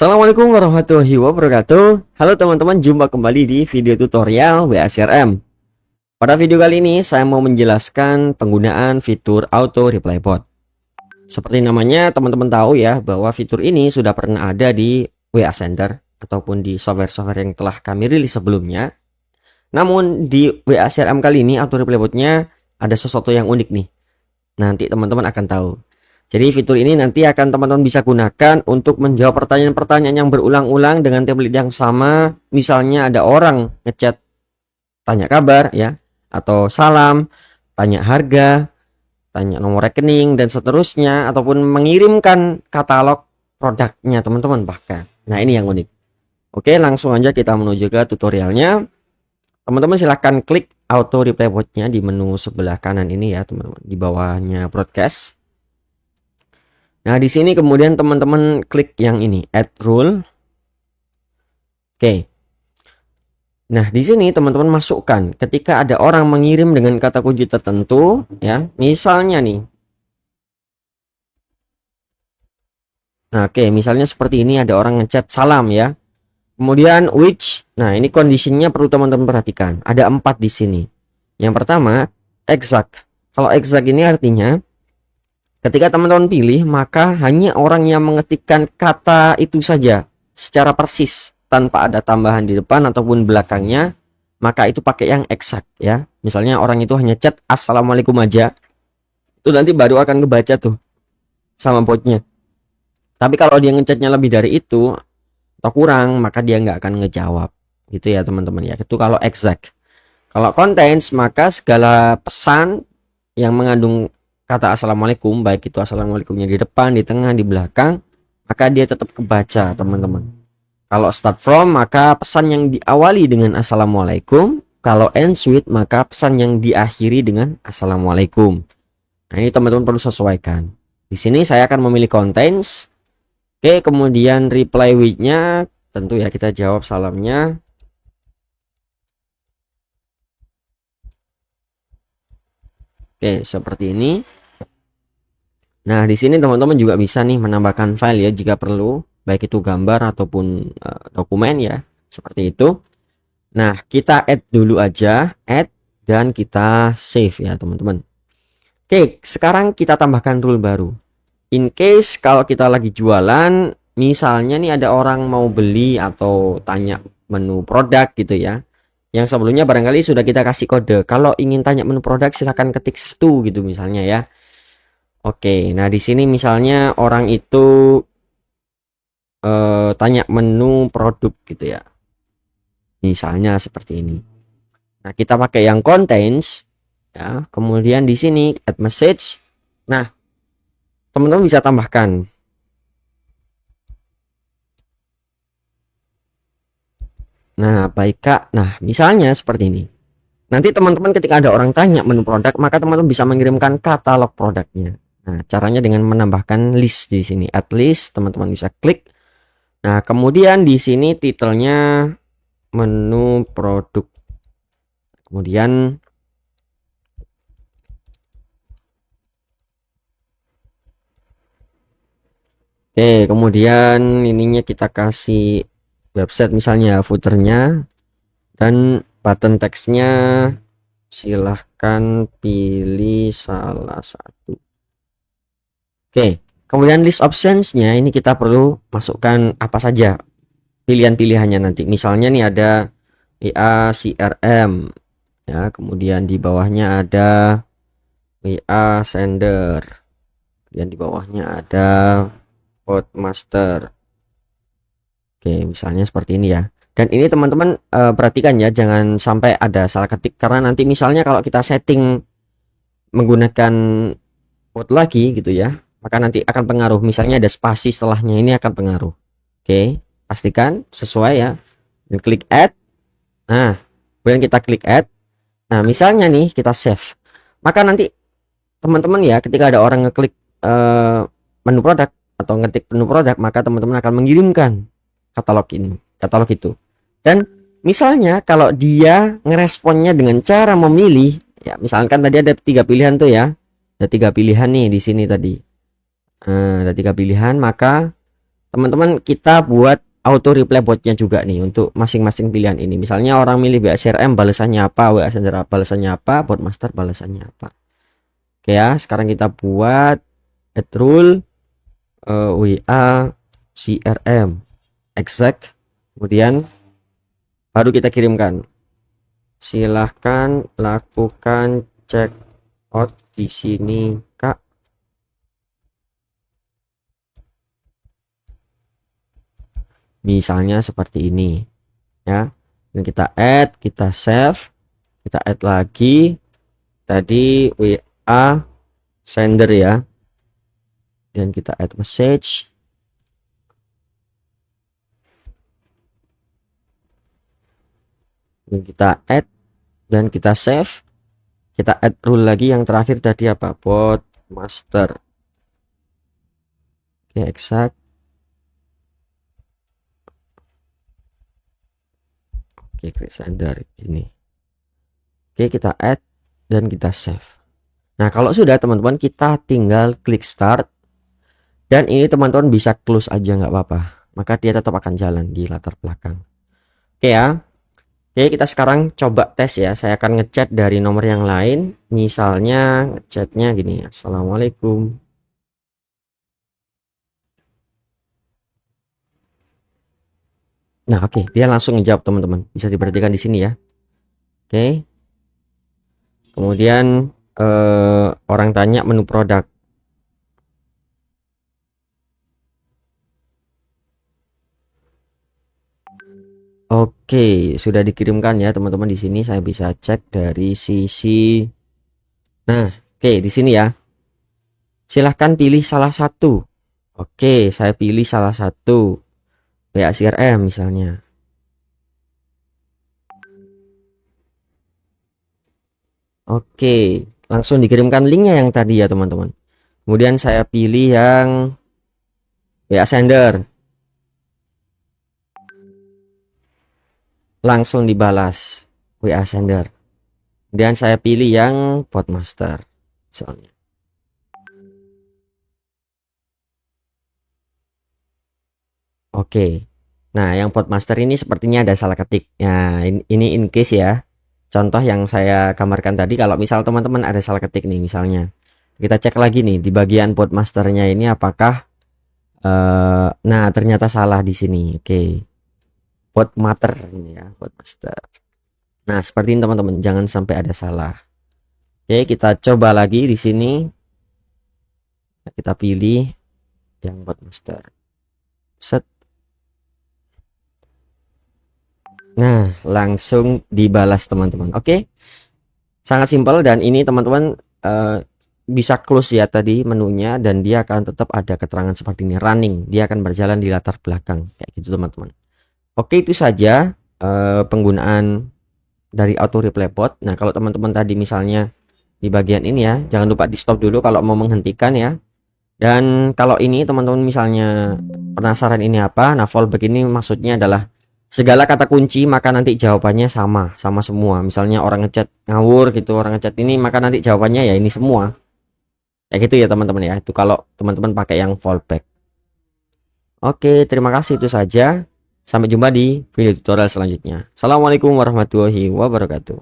Assalamualaikum warahmatullahi wabarakatuh. Halo teman-teman, jumpa kembali di video tutorial WA CRM. Pada video kali ini saya mau menjelaskan penggunaan fitur Auto Reply Bot. Seperti namanya teman-teman tahu ya, bahwa fitur ini sudah pernah ada di WA Center ataupun di software-software yang telah kami rilis sebelumnya. Namun di WA CRM kali ini Auto Reply Bot-nya ada sesuatu yang unik nih. Nanti teman-teman akan tahu. Jadi fitur ini nanti akan teman-teman bisa gunakan untuk menjawab pertanyaan-pertanyaan yang berulang-ulang dengan template yang sama. Misalnya ada orang ngechat tanya kabar ya, atau salam, tanya harga, tanya nomor rekening dan seterusnya, ataupun mengirimkan katalog produknya teman-teman bahkan. Nah, ini yang unik. Oke, langsung aja kita menuju ke tutorialnya. Teman-teman silahkan klik Auto Reply Bot-nya di menu sebelah kanan ini ya, teman-teman. Di bawahnya broadcast. Nah, di sini kemudian teman-teman klik yang ini, add rule. Oke. Nah, di sini teman-teman masukkan ketika ada orang mengirim dengan kata kunci tertentu, ya. Misalnya nih. Nah, oke, misalnya seperti ini ada orang ngechat salam ya. Kemudian which, nah ini kondisinya perlu teman-teman perhatikan. Ada 4 di sini. Yang pertama, exact. Kalau exact ini artinya ketika teman-teman pilih, maka hanya orang yang mengetikkan kata itu saja secara persis tanpa ada tambahan di depan ataupun belakangnya, maka itu pakai yang exact ya. Misalnya orang itu hanya chat assalamualaikum aja, itu nanti baru akan kebaca tuh sama botnya. Tapi kalau dia ngechatnya lebih dari itu atau kurang, maka dia nggak akan ngejawab gitu ya teman-teman ya. Itu kalau exact. Kalau contains, maka segala pesan yang mengandung kata assalamualaikum, baik itu assalamualaikumnya di depan, di tengah, di belakang, maka dia tetap kebaca teman-teman. Kalau start from, maka pesan yang diawali dengan assalamualaikum. Kalau end with, maka pesan yang diakhiri dengan assalamualaikum. Nah, ini teman-teman perlu sesuaikan. Di sini saya akan memilih contains. Oke, kemudian reply with-nya tentu ya kita jawab salamnya. Oke, seperti ini. Nah, di sini teman-teman juga bisa nih menambahkan file ya jika perlu, baik itu gambar ataupun dokumen ya, seperti itu. Nah, kita add dulu aja, add dan kita save ya, teman-teman. Oke, sekarang kita tambahkan rule baru. In case kalau kita lagi jualan, misalnya nih ada orang mau beli atau tanya menu produk gitu ya. Yang sebelumnya barangkali sudah kita kasih kode. Kalau ingin tanya menu produk silahkan ketik 1 gitu misalnya ya. Oke, nah di sini misalnya orang itu tanya menu produk gitu ya. Misalnya seperti ini. Nah, kita pakai yang contains ya. Kemudian di sini add message. Nah, teman-teman bisa tambahkan. Nah, baik Kak. Nah, misalnya seperti ini. Nanti teman-teman ketika ada orang tanya menu produk, maka teman-teman bisa mengirimkan katalog produknya. Nah, caranya dengan menambahkan list di sini. Add list, teman-teman bisa klik. Nah, kemudian di sini titelnya menu produk. Kemudian kemudian ininya kita kasih website misalnya, footernya dan button teksnya silahkan pilih salah satu. Kemudian list optionsnya ini kita perlu masukkan apa saja pilihan-pilihannya nanti. Misalnya nih ada WA CRM ya, kemudian di bawahnya ada WA sender, kemudian di bawahnya ada Podmaster. Oke, misalnya seperti ini ya. Dan ini teman-teman perhatikan ya, jangan sampai ada salah ketik, karena nanti misalnya kalau kita setting menggunakan bot lagi gitu ya, maka nanti akan pengaruh. Misalnya ada spasi setelahnya, ini akan pengaruh. Oke, pastikan sesuai ya. Dan klik add. Nah, kemudian kita klik add. Nah, misalnya nih kita save. Maka nanti teman-teman ya, ketika ada orang ngeklik menu produk atau ngetik menu produk, maka teman-teman akan mengirimkan katalog ini, katalog itu. Dan misalnya kalau dia ngeresponnya dengan cara memilih, ya misalkan tadi ada 3 pilihan tuh ya, ada 3 pilihan nih di sini tadi. Ada 3 pilihan, maka teman-teman kita buat auto reply botnya juga nih untuk masing-masing pilihan ini. Misalnya orang milih WA CRM balasannya apa, WA Sender balasannya apa, bot master balasannya apa. Oke ya, sekarang kita buat add rule WA CRM exact, kemudian baru kita kirimkan. Silahkan lakukan check out di sini, Kak. Misalnya seperti ini ya. Dan kita add, kita save, kita add lagi tadi WA sender ya. Dan kita add message. Dan kita add dan kita save. Kita add rule lagi yang terakhir tadi apa? Bot master. Oke, exact. Oke, create sender ini. Oke, kita add dan kita save. Nah, kalau sudah teman-teman, kita tinggal klik start. Dan ini teman-teman bisa close aja nggak apa-apa. Maka dia tetap akan jalan di latar belakang. Oke ya. Oke, kita sekarang coba tes ya. Saya akan ngechat dari nomor yang lain. Misalnya ngechatnya gini, Assalamualaikum. Nah, oke, dia langsung menjawab teman-teman. Bisa diperhatikan di sini ya. Oke. Kemudian orang tanya menu produk. Oke, sudah dikirimkan ya teman-teman. Di sini saya bisa cek dari sisi. Nah, oke, di sini ya. Silahkan pilih salah satu. Oke, saya pilih salah satu. WA CRM misalnya. Oke, langsung dikirimkan linknya yang tadi ya teman-teman. Kemudian saya pilih yang WA Sender. Langsung dibalas WA Sender. Dan saya pilih yang Bot Master misalnya. Oke. Nah, yang Bot Master ini sepertinya ada salah ketik. Nah, ini in case ya. Contoh yang saya gambarkan tadi, kalau misal teman-teman ada salah ketik nih misalnya. Kita cek lagi nih di bagian Bot Masternya ini apakah nah ternyata salah di sini. Oke. Bot Master ini ya, Bot Master. Nah, seperti ini teman-teman, jangan sampai ada salah. Oke, kita coba lagi di sini. Kita pilih yang Bot Master. Set. Nah, langsung dibalas teman-teman. Oke. Sangat simpel dan ini teman-teman bisa close ya tadi menunya dan dia akan tetap ada keterangan seperti ini running. Dia akan berjalan di latar belakang kayak gitu teman-teman. Oke, itu saja penggunaan dari auto reply bot. Nah, kalau teman-teman tadi misalnya di bagian ini ya, jangan lupa di stop dulu kalau mau menghentikan ya. Dan kalau ini teman-teman misalnya penasaran ini apa, nah fallback ini maksudnya adalah segala kata kunci maka nanti jawabannya sama semua. Misalnya orang ngechat ngawur gitu, orang ngechat ini maka nanti jawabannya ya ini semua. Ya gitu ya teman-teman ya. Itu kalau teman-teman pakai yang fallback. Oke, terima kasih itu saja. Sampai jumpa di video tutorial selanjutnya. Assalamualaikum warahmatullahi wabarakatuh.